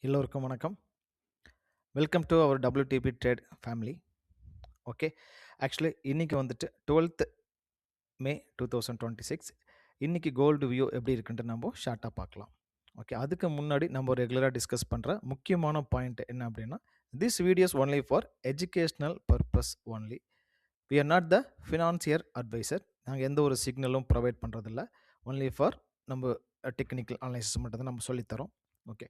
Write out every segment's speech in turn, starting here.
எல்லோருக்கும் வணக்கம். Welcome to our WTP trade family. Okay. Actually இன்னைக்கு வந்துட்டு 12th மே 2026 இன்னைக்கு கோல்டு வியூ எப்படி இருக்குன்ட்டு நம்ம ஷார்ட்டாக பார்க்கலாம். ஓகே. அதுக்கு முன்னாடி நம்ம ரெகுலராக டிஸ்கஸ் பண்ணுற முக்கியமான பாயிண்ட் என்ன அப்படின்னா, this videos only for educational purpose only. We are not the financier advisor. நாங்கள் எந்த ஒரு சிக்னலும் ப்ரொவைட் பண்ணுறதில்ல. ஒன்லி ஃபார் நம்ம டெக்னிக்கல் அனலைசிஸ் மட்டும் தான் நம்ம சொல்லித்தரோம். ஓகே.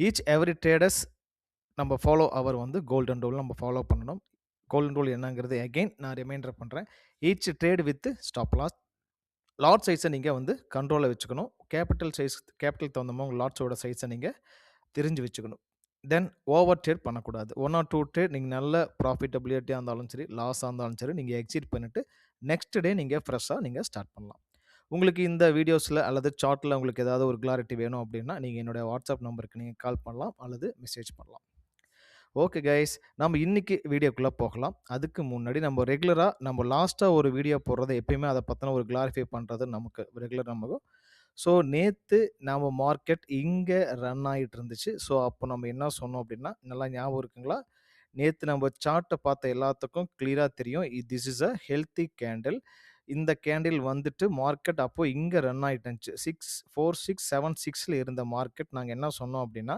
ஈச் எவ்ரி ட்ரேடர்ஸ் நம்ம ஃபாலோ அவர் வந்து கோல்டன் ரூல் நம்ம ஃபாலோ பண்ணணும். கோல்டன் ரூல் என்னங்கிறது அகெயின் நான் ரிமைண்டர் பண்ணுறேன். Each trade with stop loss. Lot சைஸை நீங்கள் வந்து கண்ட்ரோலில் வச்சுக்கணும். கேபிட்டல் தகுந்த மாதிரி உங்கள் லாட்ஸோட சைஸை நீங்கள் தெரிஞ்சு வச்சுக்கணும். தென் ஓவர் ட்ரேட் பண்ணக்கூடாது. 1 or 2 ட்ரேட் நீங்கள் நல்ல ப்ராஃபிட்டபிலிட்டியாக இருந்தாலும் சரி, லாஸாக இருந்தாலும் சரி, நீங்கள் எக்ஸிட் பண்ணிவிட்டு நெக்ஸ்ட் டே நீங்கள் ஃப்ரெஷ்ஷாக நீங்கள் ஸ்டார்ட் பண்ணலாம். உங்களுக்கு இந்த வீடியோஸில் அல்லது சார்ட்டில் உங்களுக்கு ஏதாவது ஒரு கிளாரிட்டி வேணும் அப்படின்னா நீங்கள் என்னுடைய வாட்ஸ்அப் நம்பருக்கு நீங்கள் கால் பண்ணலாம் அல்லது மெசேஜ் பண்ணலாம். ஓகே கைஸ், நம்ம இன்னைக்கு வீடியோக்குள்ளே போகலாம். அதுக்கு முன்னாடி நம்ம ரெகுலராக நம்ம லாஸ்ட்டாக ஒரு வீடியோ போடுறது எப்பயுமே அதை பற்றின ஒரு கிளாரிஃபை பண்ணுறது நமக்கு ரெகுலர் நமக்கு. ஸோ நேற்று நம்ம மார்க்கெட் இங்கே ரன் ஆகிட்டு இருந்துச்சு. ஸோ அப்போ நம்ம என்ன சொன்னோம் அப்படின்னா, நல்லா ஞாபகம் இருக்குங்களா? நேற்று நம்ம சார்ட்டை பார்த்த எல்லாத்துக்கும் கிளியராக தெரியும். This is a healthy candle. இந்த கேண்டில் வந்துட்டு மார்க்கெட் அப்போ இங்கே ரன் ஆகிட்டு இருந்துச்சு. 64676 இருந்த மார்க்கெட் நாங்கள் என்ன சொன்னோம் அப்படின்னா,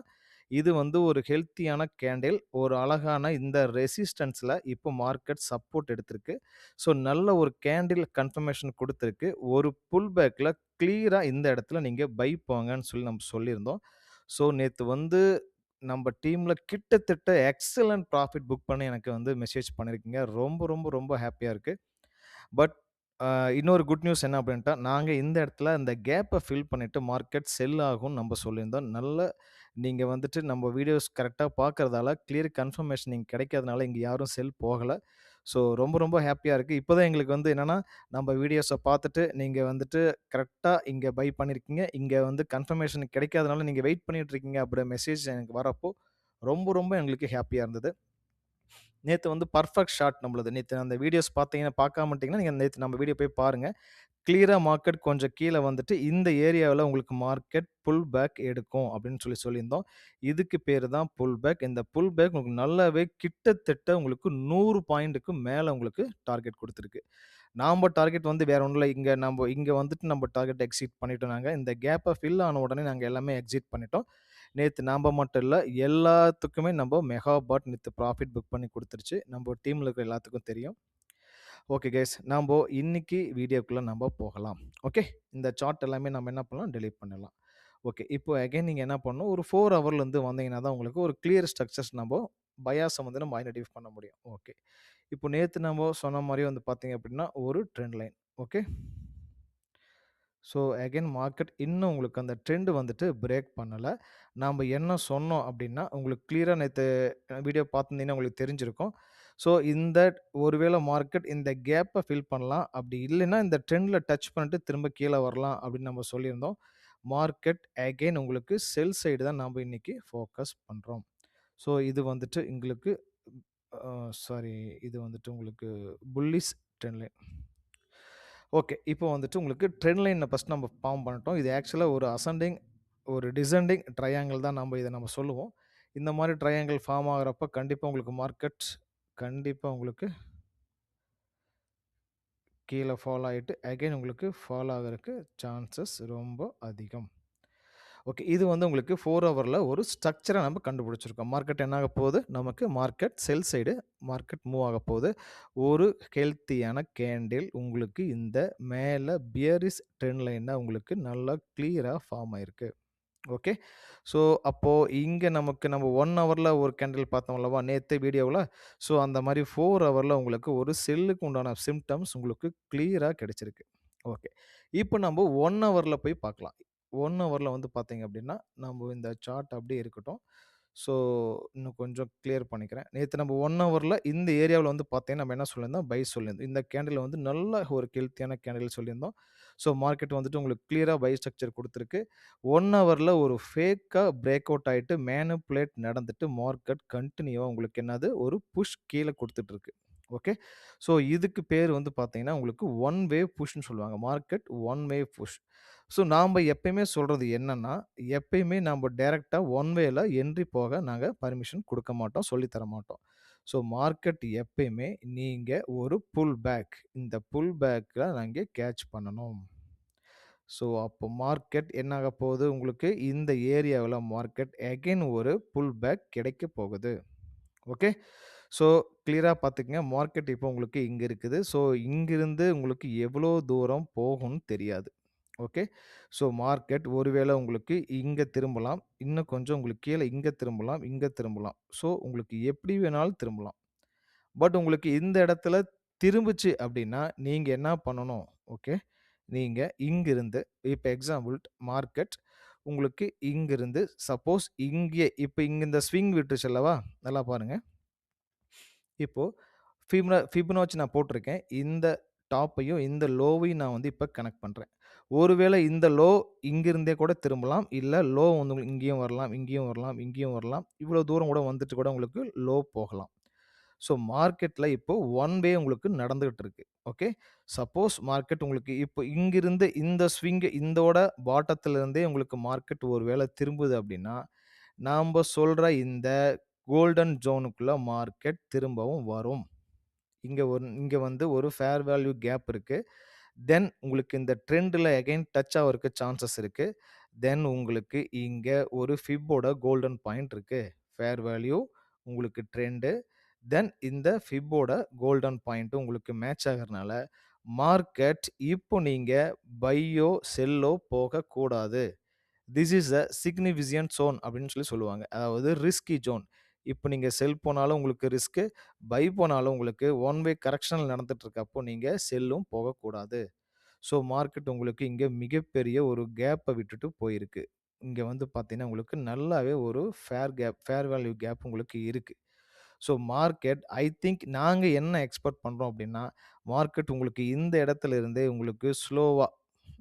இது வந்து ஒரு ஹெல்த்தியான கேண்டில். ஒரு அழகான இந்த ரெசிஸ்டன்ஸில் இப்போ மார்க்கெட் சப்போர்ட் எடுத்திருக்கு. ஸோ நல்ல ஒரு கேண்டில் கன்ஃபர்மேஷன் கொடுத்துருக்கு. ஒரு புல் பேக்கில் கிளியராக இந்த இடத்துல நீங்கள் பை போங்கன்னு சொல்லி நம்ம சொல்லியிருந்தோம். ஸோ நேற்று வந்து நம்ம டீமில் கிட்டத்தட்ட எக்ஸலண்ட் ப்ராஃபிட் புக் பண்ணி எனக்கு வந்து மெசேஜ் பண்ணியிருக்கீங்க. ரொம்ப ரொம்ப ரொம்ப ஹாப்பியாக இருக்குது. பட் இன்னொரு குட் நியூஸ் என்ன அப்படின்ட்டா, நாங்கள் இந்த இடத்துல இந்த கேப்பை ஃபில் பண்ணிவிட்டு மார்க்கெட் செல் ஆகும்னு நம்ம சொல்லியிருந்தோம். நல்ல நீங்கள் வந்துட்டு நம்ம வீடியோஸ் கரெக்டாக பார்க்குறதால கிளியர் கன்ஃபர்மேஷன் நீங்கள் கிடைக்காதனால இங்கே யாரும் செல் போகலை. ஸோ ரொம்ப ரொம்ப ஹாப்பியாக இருக்குது. இப்போ தான் எங்களுக்கு வந்து என்னென்னா, நம்ம வீடியோஸை பார்த்துட்டு நீங்கள் வந்துட்டு கரெக்டாக இங்கே பை பண்ணியிருக்கீங்க, இங்கே வந்து கன்ஃபர்மேஷன் கிடைக்காதனால நீங்கள் வெயிட் பண்ணிகிட்டு இருக்கீங்க அப்படி மெசேஜ் எனக்கு வரப்போ ரொம்ப ரொம்ப எங்களுக்கு ஹாப்பியாக இருந்தது. நேற்று வந்து பர்ஃபெக்ட் ஷாட் நம்மளுது. நேற்று அந்த வீடியோஸ் பார்த்தீங்கன்னா பார்க்காமட்டிங்கன்னா நீங்கள் நேற்று நம்ம வீடியோ போய் பாருங்கள். கிளியராக மார்க்கெட் கொஞ்சம் கீழே வந்துட்டு இந்த ஏரியாவில் உங்களுக்கு மார்க்கெட் புல் பேக் எடுக்கும் அப்படின்னு சொல்லியிருந்தோம். இதுக்கு பேர் தான் புல் பேக். இந்த புல் பேக் உங்களுக்கு நல்லாவே கிட்டத்தட்ட உங்களுக்கு 100 பாயிண்ட்டுக்கு மேலே உங்களுக்கு டார்கெட் கொடுத்துருக்கு. நாம் டார்கெட் வந்து வேற ஒன்றும் இல்லை. இங்கே வந்துட்டு நம்ம டார்கெட் எக்ஸிட் பண்ணிட்டோம். நாங்கள் இந்த கேப்பை ஃபில் ஆன உடனே நாங்கள் எல்லாமே எக்ஸிட் பண்ணிட்டோம். நேற்று நாம் மட்டும் இல்லை, எல்லாத்துக்குமே நம்ம மெகா பாட் நேற்று ப்ராஃபிட் புக் பண்ணி கொடுத்துருச்சு. நம்ம டீமில் இருக்கிற எல்லாத்துக்கும் தெரியும். ஓகே கைஸ், நம்ம இன்னைக்கு வீடியோக்குள்ளே நம்ம போகலாம். ஓகே, இந்த சார்ட் எல்லாமே நம்ம என்ன பண்ணலாம், டெலீட் பண்ணிடலாம். ஓகே, இப்போ அகைன் நீங்கள் என்ன பண்ணணும், ஒரு 4 ஹவர்லேருந்து வந்தீங்கன்னா தான் உங்களுக்கு ஒரு கிளியர் ஸ்ட்ரக்சர்ஸ் நம்ம பயாஸை வந்து நம்ம ஐடென்டிஃபை பண்ண முடியும். ஓகே, இப்போ நேற்று நம்ம சொன்ன மாதிரி வந்து பார்த்தீங்க அப்படின்னா ஒரு trend line. Okay, so again market இன்னும் உங்களுக்கு அந்த ட்ரெண்ட் வந்துட்டு பிரேக் பண்ணலை. நாம் என்ன சொன்னோம் அப்படின்னா, உங்களுக்கு கிளியராக நேற்று வீடியோ பார்த்துருந்தீங்கன்னா உங்களுக்கு தெரிஞ்சிருக்கும். ஸோ இந்த ஒருவேளை மார்க்கெட் இந்த கேப்பை ஃபில் பண்ணலாம், அப்படி இல்லைன்னா இந்த ட்ரெண்டில் டச் பண்ணிட்டு திரும்ப கீழே வரலாம் அப்படின்னு நம்ம சொல்லியிருந்தோம். மார்க்கெட் அகைன் உங்களுக்கு செல் சைடு தான் நாம் இன்னைக்கு ஃபோக்கஸ் பண்ணுறோம். ஸோ இது வந்துட்டு எங்களுக்கு சாரி, இது வந்துட்டு உங்களுக்கு புல்லிஷ் ட்ரெண்ட் லைன். ஓகே, இப்போ வந்துட்டு உங்களுக்கு ட்ரெண்ட் லைனை ஃபஸ்ட் நம்ம ஃபார்ம் பண்ணிட்டோம். இது ஆக்சுவலாக ஒரு அசெண்டிங் ஒரு டிசெண்டிங் ட்ரையாங்கிள் தான் இதை சொல்லுவோம். இந்த மாதிரி ட்ரையாங்கிள் ஃபார்ம் ஆகிறப்ப கண்டிப்பாக உங்களுக்கு மார்க்கெட் கண்டிப்பாக உங்களுக்கு கீழே ஃபால் ஆகிட்டு அகைன் உங்களுக்கு ஃபால் ஆகிறதுக்கு சான்சஸ் ரொம்ப அதிகம். ஓகே, இது வந்து உங்களுக்கு 4 ஹவரில் ஒரு ஸ்ட்ரக்சரை நம்ம கண்டுபிடிச்சிருக்கோம். மார்க்கெட் என்ன ஆக போகுது, நமக்கு மார்க்கெட் செல் சைடு மார்க்கெட் மூவ் ஆக போகுது. ஒரு ஹெல்த்தியான கேண்டில் உங்களுக்கு இந்த மேலே பியரிஷ் ட்ரெண்ட் லைனில் உங்களுக்கு நல்லா கிளியராக ஃபார்ம் ஆயிருக்கு. ஓகே, ஸோ அப்போது இங்கே நம்ம 1 ஹவரில் ஒரு கேண்டில் பார்த்தோம் அல்லவா நேற்று வீடியோவில். ஸோ அந்த மாதிரி 4 ஹவரில் உங்களுக்கு ஒரு செல்லுக்கு உண்டான சிம்டம்ஸ் உங்களுக்கு கிளியராக கிடைச்சிருக்கு. ஓகே, இப்போ நம்ம 1 ஹவரில் போய் பார்க்கலாம். 1 ஹவரில் வந்து பார்த்தீங்க அப்படின்னா நம்ம இந்த சார்ட் அப்படியே இருக்கட்டும். ஸோ இன்னும் கொஞ்சம் கிளியர் பண்ணிக்கிறேன். நேற்று நம்ம 1 ஹவரில் இந்த ஏரியாவில் வந்து பார்த்தீங்கன்னா நம்ம என்ன சொல்லியிருந்தோம், பை சொல்லியிருந்தோம். இந்த கேண்டில் வந்து நல்ல ஒரு ஹெல்த்தியான கேண்டில் சொல்லியிருந்தோம். ஸோ மார்க்கெட் வந்துட்டு உங்களுக்கு கிளியராக பை ஸ்ட்ரக்சர் கொடுத்துருக்கு. 1 ஹவரில் ஒரு ஃபேக்காக பிரேக் அவுட் ஆகிட்டு மேனிப்புலேட் நடந்துட்டு மார்க்கெட் கண்டினியூவாக உங்களுக்கு என்னது ஒரு புஷ் கீழே கொடுத்துட்ருக்கு. ஓகே, ஸோ இதுக்கு பேர் வந்து பார்த்தீங்கன்னா உங்களுக்கு ஒன் வேவ் புஷ்ன்னு சொல்லுவாங்க. Market one wave push. So நாம்ப எப்பயுமே சொல்றது என்னன்னா, எப்பயுமே நம்ப டைரக்ட்டா ஒன் வேல என்ட்ரி போக நாங்க பர்மிஷன் குடுக்க மாட்டோம். சொல்லி தர மாட்டோம். ஸோ மார்க்கெட் எப்பயுமே நீங்க ஒரு புல் பேக் இந்த புல் பேக்ல நீங்க கேட்ச் பண்ணணும். ஸோ அப்போ மார்க்கெட் என்ன ஆக போகுது உங்களுக்கு இந்த ஏரியாவுல மார்க்கெட் அகைன் ஒரு புல் பேக் கிடைக்க போகுது. ஓகே. ஸோ கிளியரா பார்த்துக்கங்க. மார்க்கெட் இப்போ உங்களுக்கு இங்க இருக்குது. ஸோ இங்கிருந்து உங்களுக்கு எவ்வளோ தூரம் போகும்னு தெரியாது. ஓகே. ஸோ மார்க்கெட் ஒருவேளை உங்களுக்கு இங்க திரும்பலாம். இன்னும் கொஞ்சம் உங்களுக்கு கீழ இங்க திரும்பலாம், இங்க திரும்பலாம். ஸோ உங்களுக்கு எப்படி வேணாலும் திரும்பலாம். பட் உங்களுக்கு இந்த இடத்துல திரும்புச்சு அப்படின்னா, நீங்க என்ன பண்ணணும்? ஓகே. நீங்க இங்கிருந்து இப்ப எக்ஸாம்பிள் மார்க்கெட் உங்களுக்கு இங்கிருந்து சப்போஸ் இங்கே இப்ப இங்க இந்த ஸ்விங் விட்டுருச்சு அல்லவா? நல்லா பாருங்க. இப்போ ஃபிபொனாச்சி நான் போட்டிருக்கேன். இந்த டாப்பையும், இந்த லோவையும் நான் வந்து இப்ப கனெக்ட் பண்றேன். ஒருவேளை இந்த லோ இங்கிருந்தே கூட திரும்பலாம். இல்ல லோ வந்து உங்களுக்கு இங்கேயும் வரலாம், இங்கேயும் வரலாம், இங்கேயும் வரலாம். இவ்வளோ தூரம் கூட வந்துட்டு கூட உங்களுக்கு லோ போகலாம். ஸோ மார்க்கெட்ல இப்போ ஒன் வே உங்களுக்கு நடந்துகிட்டு இருக்கு. ஓகே. சப்போஸ் மார்க்கெட் உங்களுக்கு இப்போ இங்கிருந்து இந்த ஸ்விங் இந்தோட பாட்டத்துல இருந்தே உங்களுக்கு மார்க்கெட் ஒரு வேளை திரும்புது அப்படின்னா, நாம்ப சொல்ற இந்த கோல்டன் ஜோனுக்குள்ள மார்க்கெட் திரும்பவும் வரும். இங்க வந்து ஒரு ஃபேர் வேல்யூ கேப் இருக்கு. தென் உங்களுக்கு இந்த ட்ரெண்ட்ல அகைன் டச் ஆவறக்கு சான்சஸ் இருக்கு. தென் உங்களுக்கு இங்க ஒரு ஃபிப்போட கோல்டன் பாயிண்ட் இருக்கு. ஃபேர் வேல்யூ, உங்களுக்கு ட்ரெண்ட், தென் இந்த ஃபிப்போட கோல்டன் பாயிண்ட் உங்களுக்கு மேட்ச் ஆகுறனால, மார்க்கெட் இப்போ நீங்க பையோ, செல்லோ போகக்கூடாது. திஸ் இஸ் அ சிக்னிஃபிசியன்ட் ஜோன் அப்படின்னு சொல்லுவாங்க. அதாவது ரிஸ்கி ஜோன். இப்ப நீங்க செல் போனாலும் உங்களுக்கு ரிஸ்க், பை போனாலும் உங்களுக்கு ஒன் வே கரெக்ஷன் நடந்துட்டு இருக்கப்போ நீங்க செல்லும் போகக்கூடாது. ஸோ மார்க்கெட் உங்களுக்கு இங்க மிகப்பெரிய ஒரு கேப்ப விட்டுட்டு போயிருக்கு. இங்க வந்து பார்த்தீங்கன்னா, உங்களுக்கு நல்லாவே ஒரு ஃபேர் வேல்யூ கேப் உங்களுக்கு இருக்கு. ஸோ மார்க்கெட் ஐ திங்க் நாங்க என்ன எக்ஸ்பெக்ட் பண்றோம் அப்டின்னா, மார்க்கெட் உங்களுக்கு இந்த இடத்துல இருந்தே உங்களுக்கு ஸ்லோவா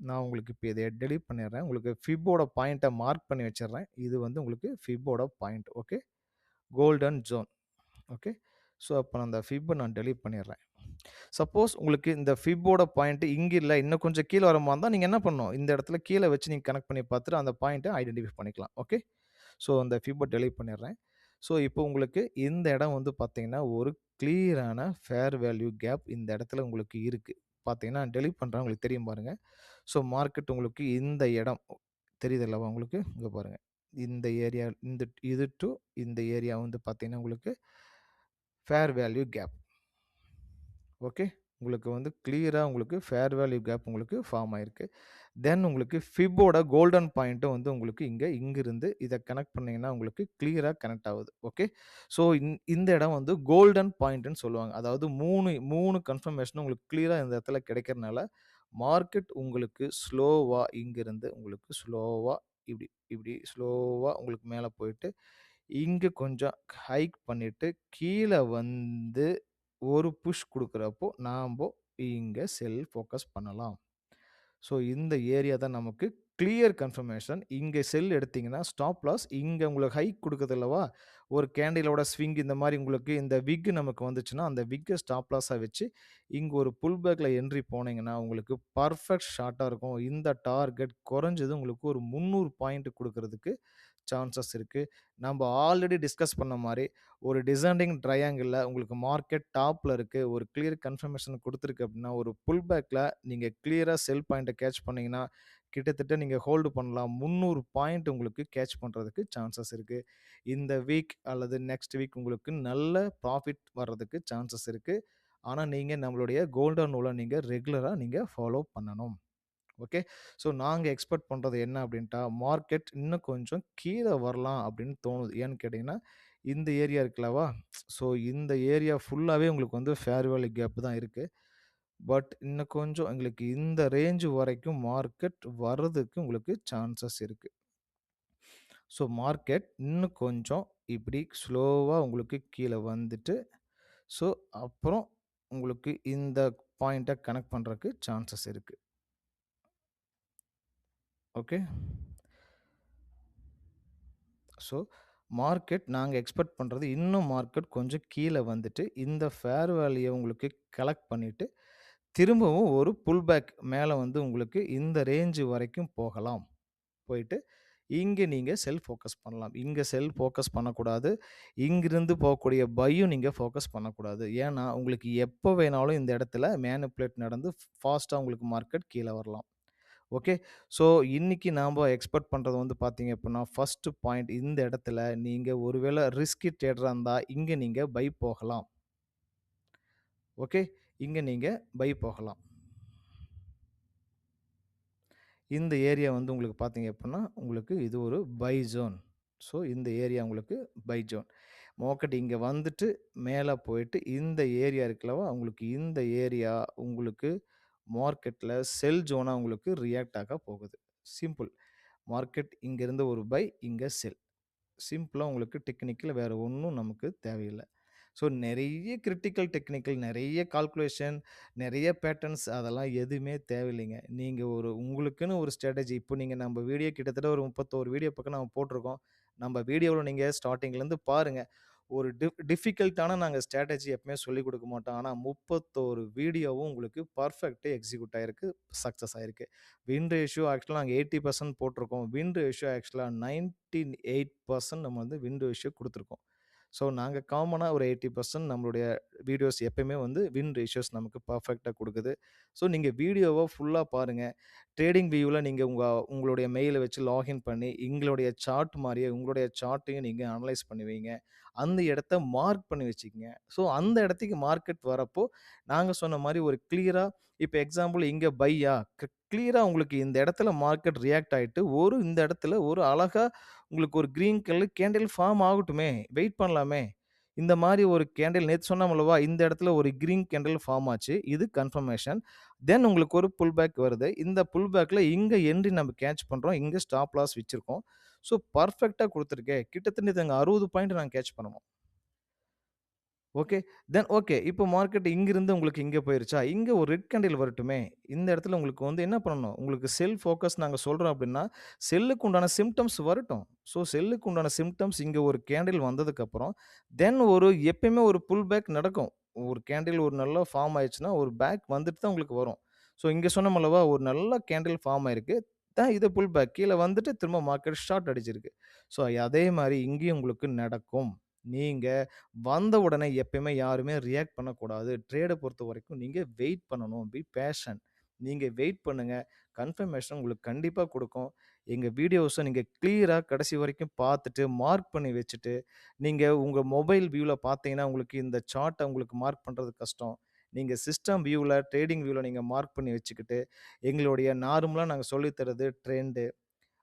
நான் உங்களுக்கு இப்ப இத டெலீட் பண்ணிடுறேன். உங்களுக்கு ஃபிப்போட பாயிண்ட்ட மார்க் பண்ணி வச்சுடுறேன். இது வந்து உங்களுக்கு ஃபிப்போட point. Okay. Golden zone. Okay. So அப்ப நான் அந்த ஃபிப்ப நான் டெலீட் பண்ணிடுறேன். சப்போஸ் உங்களுக்கு இந்த ஃபிப்போட பாயிண்ட் இங்க இல்ல, இன்னும் கொஞ்சம் கீழ வர மாரி இருந்தா, நீங்க என்ன பண்ணணும்? இந்த இடத்துல கீழ வச்சு நீங்க கனெக்ட் பண்ணி பார்த்துட்டு அந்த பாயிண்ட்ட ஐடென்டிஃபை பண்ணிக்கலாம். ஓகே. ஸோ அந்த ஃபிப்ப டெலீட் பண்ணிடுறேன். ஸோ இப்போ உங்களுக்கு இந்த இடம் வந்து பார்த்தீங்கன்னா, ஒரு கிளியரான ஃபேர் வேல்யூ கேப் இந்த இடத்துல உங்களுக்கு இருக்கு. பார்த்தீங்கன்னா, டெலீட் பண்றேன். உங்களுக்கு தெரியும் பாருங்க. ஸோ மார்க்கெட் உங்களுக்கு இந்த இடம் தெரியுது அல்லவா உங்களுக்கு? இங்க பாருங்க. இந்த ஏரியா இது டூ இந்த ஏரியா வந்து பார்த்தீங்கன்னா, உங்களுக்கு ஃபேர் வேல்யூ கேப். ஓகே. உங்களுக்கு வந்து கிளியரா உங்களுக்கு ஃபேர் வேல்யூ கேப் உங்களுக்கு ஃபார்ம் ஆயிருக்கு. தென் உங்களுக்கு ஃபிப்போட கோல்டன் பாயிண்ட்டும் வந்து உங்களுக்கு இங்கிருந்து இத கனெக்ட் பண்ணீங்கன்னா, உங்களுக்கு கிளியரா கனெக்ட் ஆவுது. ஓகே. ஸோ இந்த இடம் வந்து கோல்டன் பாயிண்ட்ன்னு சொல்லுவாங்க. அதாவது 3 கன்ஃபர்மேஷன் உங்களுக்கு கிளியரா இந்த இடத்துல கிடைக்கிறனால, மார்க்கெட் உங்களுக்கு ஸ்லோவா இங்கிருந்து உங்களுக்கு ஸ்லோவா இப்டி இப்டி ஸ்லோவா உங்களுக்கு மேல போயிட்டு, இங்க கொஞ்சம் ஹைக் பண்ணிட்டு, கீழ வந்து ஒரு புஷ் குடுக்குறப்போ, நாம்போ இங்க செல் ஃபோக்கஸ் பண்ணலாம். ஸோ இந்த ஏரியா தான் நமக்கு கிளியர் கன்ஃபர்மேஷன். இங்க செல் எடுத்தீங்கன்னா, ஸ்டாப் லாஸ் இங்க உங்களுக்கு ஹைக் குடுக்குது அல்லவா? ஒரு கேண்டிலோட ஸ்விங் இந்த மாரி உங்களுக்கு இந்த விக் நமக்கு வந்துச்சுன்னா, அந்த விக்க ஸ்டாப் லாஸா வச்சு, இங்க ஒரு புல் பேக்ல என்ட்ரி போனீங்கன்னா, உங்களுக்கு பெர்ஃபெக்ட் ஷார்ட்டா இருக்கும். இந்த டார்கெட் குறைஞ்சது உங்களுக்கு ஒரு 300 பாயிண்ட் குடுக்குறதுக்கு சான்சஸ் இருக்கு. நம்ப ஆல்ரெடி டிஸ்கஸ் பண்ண மாரி, ஒரு டிசெண்டிங் ட்ரையாங்கிள்ல உங்களுக்கு மார்க்கெட் டாப்ல இருக்கு. ஒரு கிளியர் கன்ஃபர்மேஷன் குடுத்துருக்கு அப்டின்னா, ஒரு புல் பேக்ல நீங்க கிளியரா செல் பாயிண்ட்ட கேட்ச் பண்ணீங்கன்னா, கிட்டத்தட்ட நீங்க ஹோல்டு பண்ணலாம். 300 பாயிண்ட் உங்களுக்கு கேட்ச் பண்றதுக்கு சான்சஸ் இருக்கு. இந்த வீக் அல்லது நெக்ஸ்ட் வீக் உங்களுக்கு நல்ல ப்ராஃபிட் வர்றதுக்கு சான்சஸ் இருக்கு. ஆனா, நீங்க நம்மளுடைய கோல்டன் ரூல நீங்க ரெகுலரா நீங்க ஃபாலோ பண்ணணும். ஓகே. ஸோ நாங்க எக்ஸ்பெக்ட் பண்றது என்ன அப்டின்ட்டா, மார்க்கெட் இன்னும் கொஞ்சம் கீழ வரலாம் அப்டின்னு தோணுது. ஏன்னு கேட்டீங்கன்னா, இந்த ஏரியா இருக்குல்லவா? ஸோ இந்த ஏரியா ஃபுல்லாவே உங்களுக்கு வந்து ஃபேர் வேல்யூ கேப் தான் இருக்கு. பட் இன்னும் கொஞ்சம் எங்களுக்கு இந்த ரேஞ்ச் வரைக்கும் மார்க்கெட் வர்றதுக்கு உங்களுக்கு சான்சஸ் இருக்கு. ஸோ மார்க்கெட் இன்னும் கொஞ்சம் இப்டி ஸ்லோவா உங்களுக்கு கீழ வந்துட்டு, ஸோ அப்புறம் உங்களுக்கு இந்த பாயிண்ட்ட கனெக்ட் பண்றக்கு சான்சஸ் இருக்கு. ஓகே. ஸோ, மார்க்கெட் நாங்க எக்ஸ்பெக்ட் பண்றது இன்னும் மார்க்கெட் கொஞ்சம் கீழ வந்துட்டு, இந்த ஃபேர் வேல்யூ உங்களுக்கு கலெக்ட் பண்ணிட்டு, திரும்பவும் ஒரு புல் பேக் மேல வந்து உங்களுக்கு இந்த ரேஞ்ச் வரைக்கும் போகலாம். போயிட்டு, இங்க நீங்க செல் ஃபோக்கஸ் பண்ணலாம். இங்க செல் ஃபோக்கஸ் பண்ணக்கூடாது. இங்கிருந்து போகக்கூடிய பையும் நீங்க ஃபோக்கஸ் பண்ணக்கூடாது. ஏன்னா, உங்களுக்கு எப்ப வேணாலும் இந்த இடத்துல மேனிபுலேட் நடந்து ஃபாஸ்ட்டா உங்களுக்கு மார்க்கெட் கீழ வரலாம். ஓகே. ஸோ, இன்னைக்கு நாம எக்ஸ்பெக்ட் பண்றது வந்து பார்த்தீங்க அப்டின்னா, ஃபர்ஸ்ட் பாயிண்ட் இந்த இடத்துல நீங்க ஒருவேள ரிஸ்கி ட்ரேடரா இருந்தா, இங்க நீங்க பை போகலாம். ஓகே. இங்க நீங்க பை போகலாம். இந்த ஏரியா வந்து உங்களுக்கு பார்த்தீங்க அப்டின்னா, உங்களுக்கு இது ஒரு பை ஜோன். ஸோ, இந்த ஏரியா உங்களுக்கு பை ஜோன். மார்க்கெட் இங்க வந்துட்டு மேல போயிட்டு இந்த ஏரியா இருக்குல்லவா, உங்களுக்கு இந்த ஏரியா உங்களுக்கு மார்க்கெட்ல செல் ஜோனா உங்களுக்கு ரியாக்ட் ஆக போகுது. சிம்பிள். மார்க்கெட் இங்கிருந்து ஒரு பை, இங்க செல். சிம்பிளா உங்களுக்கு டெக்னிக்கல் வேற ஒண்ணும் நமக்கு தேவையில்ல. ஸோ நெறைய கிரிட்டிக்கல் டெக்னிக்கல், நெறைய கால்குலேஷன், நெறைய பேட்டர்ன்ஸ் அதெல்லாம் எதுவுமே தேவையில்லைங்க. நீங்க உங்களுக்குன்னு ஒரு ஸ்ட்ராட்டஜி இப்போ நீங்க நம்ம வீடியோ கிட்டத்தட்ட ஒரு 31 வீடியோ பக்கம் நம்ம போட்டிருக்கோம். நம்ம வீடியோல நீங்க ஸ்டார்ட்டிங்லேருந்து பாருங்க. ஒரு டிஃபிகல்ட்டான நாங்க ஸ்ட்ராட்டஜி எப்பவுமே சொல்லிக் குடுக்க மாட்டோம். ஆனா 31 வீடியோவும் உங்களுக்கு பெர்ஃபெக்ட்டா எக்ஸிக்யூட் ஆயிருக்கு. சக்சஸ் ஆயிருக்கு. வின் ரேஷியோ ஆக்சுவலா நாங்க 80% போட்டிருக்கோம். வின் ரேஷியோ ஆக்சுவலா 98% நம்ம வந்து வின் ரேஷியோ குடுத்துருக்கோம். ஸோ நாங்க காமனா ஒரு 80% நம்மளுடைய வீடியோஸ் எப்பயுமே வந்து வின் ரேஷியோஸ் நமக்கு பெர்ஃபெக்ட்டா குடுக்குது. ஸோ நீங்க வீடியோவ ஃபுல்லா பாருங்க. ட்ரேடிங் வியூல நீங்க உங்களுடைய மெயில வச்சு லாகின் பண்ணி, எங்களுடைய சார்ட் மாரியே உங்களுடைய சார்ட்டையும் நீங்க அனலைஸ் பண்ணி வைங்க. அந்த இடத்த மார்க் பண்ணி வச்சுக்கங்க. ஸோ அந்த இடத்துக்கு மார்க்கெட் வரப்போ, நாங்க சொன்ன மாரி ஒரு கிளியரா இப்ப எக்ஸாம்பிள் இங்க பையா கிளியரா உங்களுக்கு இந்த இடத்துல மார்க்கெட் ரியாக்ட் ஆயிட்டு, இந்த இடத்துல ஒரு அழகா உங்களுக்கு ஒரு கிரீன் கலர் கேண்டில் ஃபார்ம் ஆகட்டுமே! வெயிட் பண்ணலாமே! இந்த மாரி ஒரு கேண்டில் நேத்து சொன்னோம் அல்லவா? இந்த இடத்துல ஒரு கிரீன் கேண்டில் ஃபார்ம் ஆச்சு. இது கன்ஃபர்மேஷன். தென் உங்களுக்கு ஒரு புல் பேக் வருது. இந்த புல் பேக்ல இங்க என்ட்ரி நம்ம கேட்ச் பண்றோம். இங்க ஸ்டாப் லாஸ் வச்சிருக்கோம். ஸோ பெர்ஃபெக்ட்டா குடுத்துருக்கே! கிட்டத்தட்ட இது அங்க 60 பாயிண்ட் நாங்க கேட்ச் பண்ணணும். ஓகே. Then okay. இப்போ மார்க்கெட் இங்கிருந்து உங்களுக்கு இங்க போயிருச்சா? இங்க ஒரு ரெட் கேண்டில் வரட்டுமே! இந்த இடத்துல உங்களுக்கு வந்து என்ன பண்ணணும்? உங்களுக்கு செல் ஃபோக்கஸ் நாங்க சொல்றோம் அப்டின்னா, செல்லுக்கு உண்டான சிம்ப்டம்ஸ் வரட்டும். ஸோ செல்லுக்கு உண்டான சிம்ப்டம்ஸ் இங்க ஒரு கேண்டில் வந்ததுக்கப்புறம், தென் எப்பயுமே ஒரு புல் பேக் நடக்கும். ஒரு கேண்டில் ஒரு நல்லா ஃபார்ம் ஆயிருச்சுன்னா, ஒரு பேக் வந்துட்டு தான் உங்களுக்கு வரும். ஸோ இங்க சொன்னோம் அல்லவா? ஒரு நல்ல கேண்டில் ஃபார்ம் ஆயிருக்கு. இது புல் பேக். கீழ வந்துட்டு திரும்ப மார்க்கெட் ஷார்ட் அடிச்சிருக்கு. ஸோ அதே மாரி இங்கேயும் உங்களுக்கு நடக்கும். நீங்க வந்த உடனே எப்பயுமே யாருமே ரியாக்ட் பண்ணக்கூடாது. ட்ரேட பொறுத்தவரைக்கும் நீங்க வெயிட் பண்ணணும். Be patient. நீங்க வெயிட் பண்ணுங்க. கன்ஃபர்மேஷன் உங்களுக்கு கண்டிப்பா குடுக்கும். எங்க வீடியோஸ நீங்க கிளியரா கடைசி வரைக்கும் பார்த்துட்டு, மார்க் பண்ணி வச்சுட்டு, நீங்க உங்க மொபைல் வியூல பார்த்தீங்கன்னா, உங்களுக்கு இந்த சார்ட்ட உங்களுக்கு மார்க் பண்றது கஷ்டம். நீங்க சிஸ்டம் வியூல, ட்ரேடிங் வியூல நீங்க மார்க் பண்ணி வச்சுக்கிட்டு, எங்களுடைய நார்மலா நாங்க சொல்லி தர்றது ட்ரெண்ட்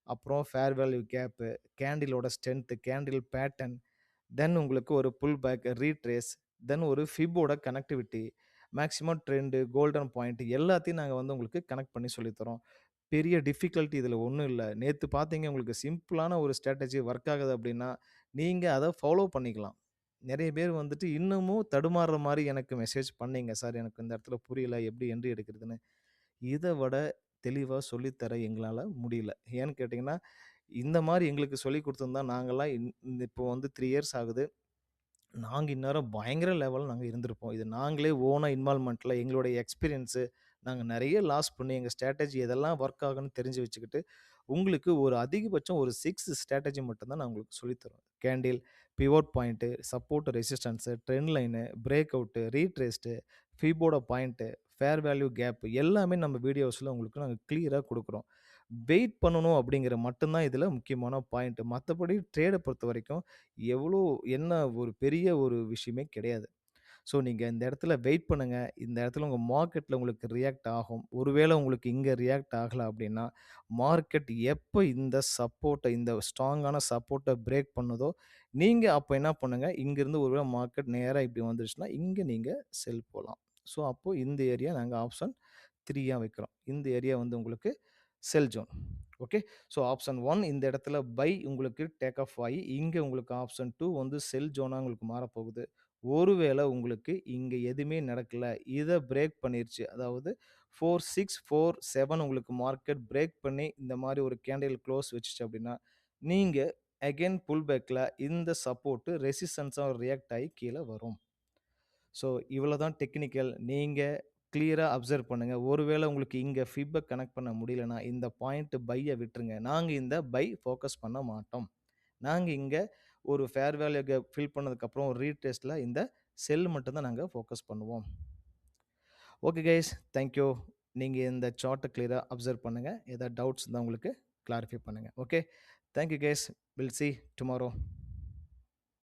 அப்புறம் ஃபேர் வேல்யூ கேப்பு, கேண்டிலோட ஸ்ட்ரென்த், கேண்டில் பேட்டர்ன், தென் உங்களுக்கு ஒரு புல் பேக், ரீட்ரேஸ், தென் ஒரு ஃபிப்போட connectivity, maximum trend, golden point எல்லாத்தையும் நாங்க வந்து உங்களுக்கு கனெக்ட் பண்ணி சொல்லி தரோம். பெரிய டிஃபிகல்ட்டி இதில ஒண்ணும் இல்ல. நேத்து பார்த்தீங்க உங்களுக்கு சிம்பிளான ஒரு ஸ்ட்ராட்டஜி ஒர்க் ஆகுது அப்டின்னா, நீங்க அத ஃபாலோ பண்ணிக்கலாம். நெறைய பேர் வந்துட்டு இன்னமும் தடுமாறுற மாரி எனக்கு மெசேஜ் பண்ணீங்க. சார் எனக்கு இந்த இடத்துல புரியல. எப்படி என்ட்ரி எடுக்கிறதுன்னு. இத விட தெளிவா சொல்லி தர எங்களால முடியல. ஏன்னு கேட்டீங்கன்னா, இந்த மாரி எங்களுக்கு சொல்லிக் குடுத்திருந்தா நாங்கலாம் இப்போ வந்து 3 இயர்ஸ் ஆகுது. நாங்க இந்நேரம் பயங்கர லெவல்ல நாங்க இருந்திருப்போம். இது நாங்களே ஓனா இன்வால்வ்மென்ட்ல எங்களுடைய எக்ஸ்பீரியன்ஸு நாங்க நெறைய லாஸ் பண்ணி எங்க ஸ்ட்ராட்டஜி எதெல்லாம் ஒர்க் ஆகும்னு தெரிஞ்சு வச்சுக்கிட்டு, உங்களுக்கு ஒரு அதிகபட்சம் ஒரு 6 ஸ்ட்ராட்டஜி மட்டும் தான் நான் உங்களுக்கு சொல்லி தருவேன். Candle, pivot point, support resistance, trend line, break out, retraced, ஃபிபோட பாயிண்ட்டு, ஃபேர் வேல்யூ கேப் எல்லாமே நம்ம வீடியோஸ்ல உங்களுக்கு நாங்க கிளியரா குடுக்குறோம். வெயிட் பண்ணணும் அப்படிங்கிற மட்டும் தான் இதில முக்கியமான பாயிண்ட். மத்தபடி ட்ரேட பொறுத்தவரைக்கும் எவ்வளோ என்ன ஒரு பெரிய ஒரு விஷயமே கிடையாது. ஸோ நீங்க இந்த இடத்துல வெயிட் பண்ணுங்க. இந்த இடத்துல உங்க மார்க்கெட்ல உங்களுக்கு ரியாக்ட் ஆகும். ஒருவேளை உங்களுக்கு இங்க ரியாக்ட் ஆகல அப்படின்னா, மார்க்கெட் எப்ப இந்த ஸ்ட்ராங்கான சப்போர்ட்ட பிரேக் பண்ணுதோ, நீங்க அப்ப என்ன பண்ணுங்க, இங்கிருந்து ஒருவேளை மார்க்கெட் நேரா இப்படி வந்துருச்சுன்னா, இங்க நீங்க செல் போலாம். ஸோ அப்போ இந்த ஏரியா நாங்க ஆப்ஷன் 3யா வைக்கிறோம். இந்த ஏரியா வந்து உங்களுக்கு sell zone. Okay. So option 1 இந்த இடத்துல பை உங்களுக்கு டேக் ஆஃப் ஆயி, இங்க உங்களுக்கு ஆப்ஷன் 2 வந்து செல் ஜோனா உங்களுக்கு மாறப்போகுது. ஒருவேளை உங்களுக்கு இங்க எதுவுமே நடக்கல. இத பிரேக் பண்ணிருச்சு. அதாவது 4, 6, 4, 7 உங்களுக்கு மார்க்கெட் பிரேக் பண்ணி இந்த மாரி ஒரு கேண்டில் குளோஸ் வச்சுச்சு அப்படின்னா, நீங்க அகைன் புல் பேக்ல இந்த சப்போர்ட் ரெசிஸ்டன்ஸா ரியாக்ட் ஆயி கீழ வரும். ஸோ இவ்வளோ தான் டெக்னிக்கல். நீங்க கிளியரா அப்சர்வ் பண்ணுங்க. ஒருவேளை உங்களுக்கு இங்க ஃபீட்பேக் கனெக்ட் பண்ண முடியலன்னா, இந்த பாயிண்ட் பைய விட்டுருங்க. நாங்க இந்த பை ஃபோக்கஸ் பண்ண மாட்டோம். நாங்க இங்க ஒரு ஃபேர் வேல்யூ கேப் ஃபில் பண்ணதுக்கப்புறம் ஒரு ரீடெஸ்ட்ல இந்த செல் மட்டும் தான் நாங்க ஃபோக்கஸ் பண்ணுவோம். Okay guys, thank you. நீங்க இந்த சார்ட்ட கிளியரா அப்சர்வ் பண்ணுங்க. ஏதாவது டவுட்ஸ் இருந்தா உங்களுக்கு கிளாரிஃபை பண்ணுங்க. Okay. Thank you guys. Will see tomorrow.